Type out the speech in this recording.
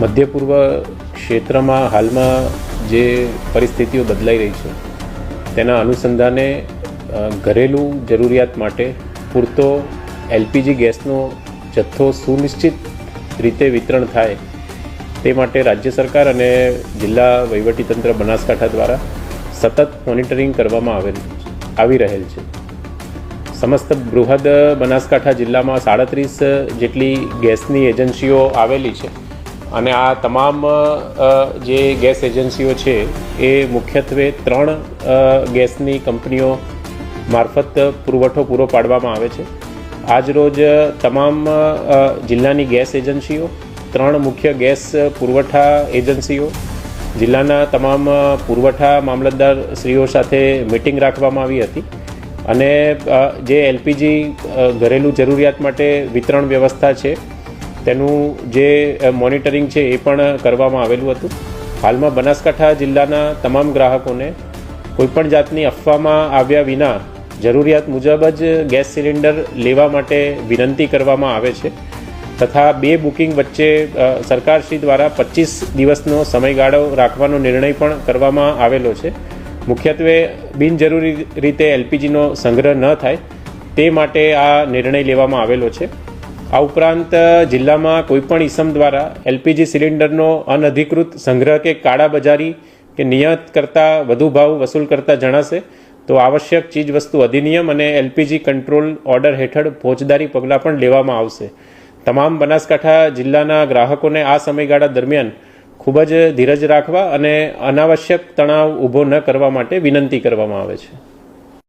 મધ્ય પૂર્વ ક્ષેત્રમાં હાલમાં જે પરિસ્થિતિઓ બદલાઈ રહી છે તેના અનુસંધાને ઘરેલું જરૂરિયાત માટે પૂરતો એલપીજી ગેસનો જથ્થો સુનિશ્ચિત રીતે વિતરણ થાય તે માટે રાજ્ય સરકાર અને જિલ્લા વહીવટીતંત્ર બનાસકાંઠા દ્વારા સતત મોનિટરિંગ કરવામાં આવી રહેલ છે. સમસ્ત બૃહદ બનાસકાંઠા જિલ્લામાં 37 જેટલી ગેસની એજન્સીઓ આવેલી છે અને આ તમામ જે ગેસ એજન્સીઓ છે એ મુખ્યત્વે 3 ગેસની કંપનીઓ મારફત પુરવઠો પૂરો પાડવામાં આવે છે. આજરોજ તમામ જિલ્લાની ગેસ એજન્સીઓ, 3 મુખ્ય ગેસ પુરવઠા એજન્સીઓ, જિલ્લાના તમામ પુરવઠા મામલતદાર શ્રીઓ સાથે મિટિંગ રાખવામાં આવી હતી અને જે એલપીજી ઘરેલું જરૂરિયાત માટે વિતરણ વ્યવસ્થા છે તેનું જે મોનિટરિંગ છે એ પણ કરવામાં આવેલું હતું. હાલમાં બનાસકાંઠા જિલ્લાના તમામ ગ્રાહકોને કોઈપણ જાતની અફવામાં આવ્યા વિના જરૂરિયાત મુજબ જ ગેસ સિલિન્ડર લેવા માટે વિનંતી કરવામાં આવે છે તથા 2 બુકિંગ વચ્ચે સરકારશ્રી દ્વારા 25 દિવસનો સમયગાળો રાખવાનો નિર્ણય પણ કરવામાં આવેલો છે. મુખ્યત્વે બિનજરૂરી રીતે એલપીજીનો સંગ્રહ ન થાય તે માટે આ નિર્ણય લેવામાં આવેલો છે. આ ઉપરાંત જિલ્લામાં કોઈપણ ઇસમ દ્વારા એલપીજી સિલિન્ડરનો અનધિકૃત સંગ્રહ કે કાળાબજારી કે નિયત કરતાં વધુ ભાવ વસૂલ કરતા જણાશે તો આવશ્યક ચીજવસ્તુ અધિનિયમ અને એલપીજી કંટ્રોલ ઓર્ડર હેઠળ ફોજદારી પગલાં પણ લેવામાં આવશે. તમામ બનાસકાંઠા જિલ્લાના ગ્રાહકોને આ સમયગાળા દરમિયાન ખૂબ જ ધીરજ રાખવા અને અનાવશ્યક તણાવ ઊભો ન કરવા માટે વિનંતી કરવામાં આવે છે.